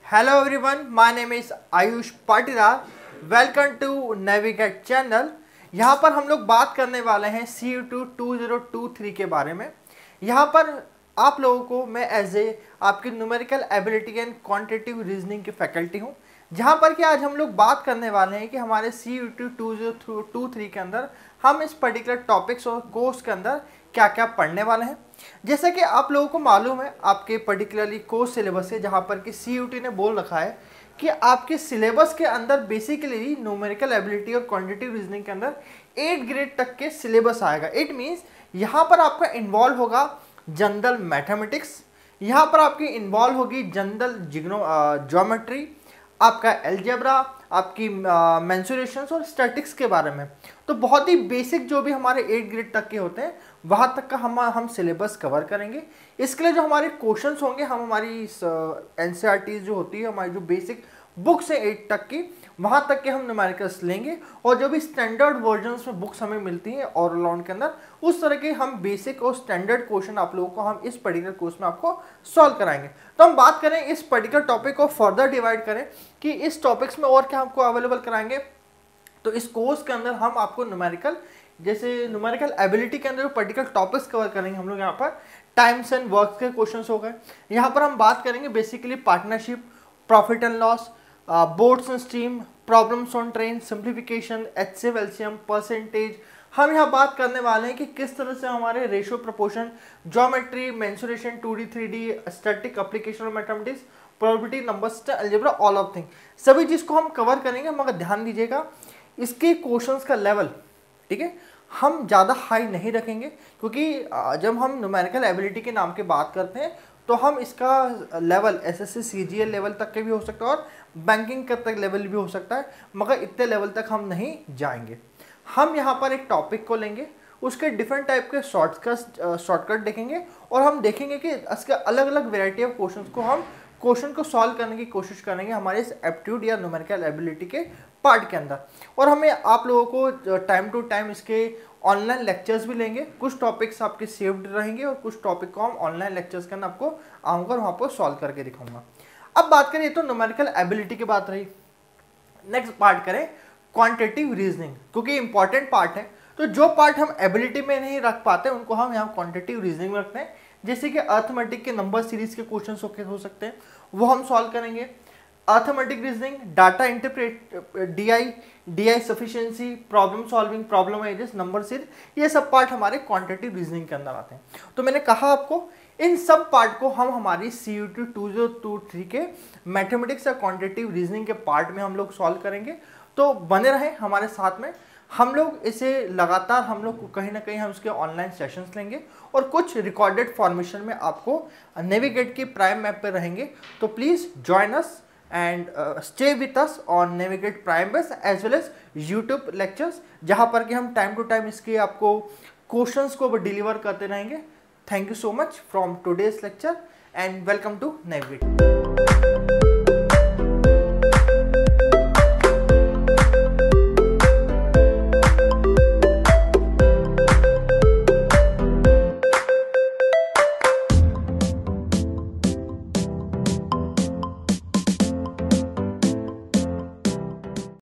Hello everyone, my name is Ayush Patidar. Welcome to navigate channel. यहाँ पर हम लोग बात करने वाले हैं CU2 2023 के बारे में. यहाँ पर आप लोगों को मैं एज ए आपकी numerical ability and quantitative reasoning की फैकल्टी हूँ, जहाँ पर कि आज हम लोग बात करने वाले हैं कि हमारे CU2 2023 के अंदर हम इस पर्टिकुलर टॉपिक्स और कोर्स के अंदर क्या क्या पढ़ने वाले हैं. जैसा कि आप लोगों को मालूम है आपके पर्टिकुलरली कोर्स सिलेबस से, जहाँ पर कि CUT ने बोल रखा है कि आपके सिलेबस के अंदर बेसिकली न्यूमेरिकल एबिलिटी और क्वांटिटेटिव रीजनिंग के अंदर 8 ग्रेड तक के सिलेबस आएगा. इट मीन्स यहाँ पर आपका इन्वॉल्व होगा जनरल मैथमेटिक्स, यहाँ पर आपकी इन्वॉल्व होगी जनरल ज्योमेट्री, आपका एलजेब्रा, आपकी मेंसुरेशंस और स्टैटिक्स के बारे में. तो बहुत ही बेसिक जो भी हमारे 8 ग्रेड तक के होते हैं वहाँ तक का हम सिलेबस कवर करेंगे. इसके लिए जो हमारे क्वेश्चंस होंगे, हम हमारी NCERT जो होती है, हमारी जो बेसिक बुक्स है 8 तक की, वहाँ तक के हम न्यूमेरिकल्स लेंगे. और जो भी स्टैंडर्ड वर्जन्स में बुक्स हमें मिलती हैं ऑल राउंड के अंदर, उस तरह के हम बेसिक और स्टैंडर्ड क्वेश्चन आप लोगों को हम इस पर्टिकुलर कोर्स में आपको सॉल्व कराएंगे. तो हम बात करें इस पर्टिकुलर टॉपिक को फर्दर डिवाइड करें कि इस टॉपिक्स में और क्या हमको अवेलेबल कराएंगे. तो इस कोर्स के अंदर हम आपको न्यूमेरिकल, जैसे न्यूमेरिकल एबिलिटी के अंदर पर्टिकुलर टॉपिक्स कवर करेंगे. हम लोग यहाँ पर टाइम्स एंड वर्क के क्वेश्चंस हो गए. यहाँ पर हम बात करेंगे basically partnership, profit and loss, boards and stream, problems on train, simplification, HCF LCM, percentage. हम यहाँ बात करने वाले हैं कि किस तरह से हमारे ratio, proportion, geometry, mensuration, 2D 3D, static, application of mathematics, probability, number system, algebra, all of thing, सभी चीज़ को हम कवर करेंगे. मगर ध्यान दीजिएगा इसके क्वेश्चंस का लेवल, ठीक है, हम ज़्यादा हाई नहीं रखेंगे, क्योंकि जब हम न्यूमेरिकल एबिलिटी के नाम के बात करते हैं तो हम इसका लेवल SSC CGL लेवल तक के भी हो सकता है और बैंकिंग का तक लेवल भी हो सकता है, मगर इतने लेवल तक हम नहीं जाएंगे. हम यहाँ पर एक टॉपिक को लेंगे, उसके डिफरेंट टाइप के शॉर्टकट देखेंगे और हम देखेंगे कि इसके अलग अलग वेराइटी ऑफ क्वेश्चन को सॉल्व करने की कोशिश करेंगे हमारे इस एप्टीट्यूड या न्यूमेरिकल एबिलिटी के पार्ट के अंदर. और हमें आप लोगों को टाइम टू टाइम इसके ऑनलाइन लेक्चर्स भी लेंगे. कुछ टॉपिक्स आपके सेव्ड रहेंगे और कुछ टॉपिक को हम ऑनलाइन लेक्चर्स के अंदर आपको आऊँगा और वहाँ पर सॉल्व करके दिखाऊंगा. अब बात करें, तो न्यूमेरिकल एबिलिटी की बात रही. नेक्स्ट पार्ट करें क्वांटिटेटिव रीजनिंग, क्योंकि इंपॉर्टेंट पार्ट है. तो जो पार्ट हम एबिलिटी में नहीं रख पाते उनको हम यहाँ क्वांटिटेटिव रीजनिंग में रखते हैं. जैसे कि अर्थमेटिक के नंबर सीरीज के क्वेश्चन हो सकते हैं, वो हम सॉल्व करेंगे. Arithmetic reasoning, data interpret, DI sufficiency, problem solving, problem ages, number series, ये सब पार्ट हमारे क्वांटिटेटिव रीजनिंग के अंदर आते हैं. तो मैंने कहा आपको इन सब पार्ट को हम हमारी CU2 2023 के मैथमेटिक्स या क्वांटिटेटिव रीजनिंग के पार्ट में हम लोग सॉल्व करेंगे. तो बने रहें हमारे साथ में. हम लोग इसे लगातार हम लोग कहीं ना कहीं हम उसके ऑनलाइन सेशंस लेंगे और कुछ रिकॉर्डेड फॉर्मेशन में आपको नेविगेट की प्राइम मैप पे रहेंगे. तो please join us and stay with us on Navigate Prime Base as well as YouTube lectures, जहाँ पर कि हम टाइम टू टाइम इसके आपको क्वेश्चंस को डिलीवर करते रहेंगे. Thank you so much from today's lecture and welcome to navigate.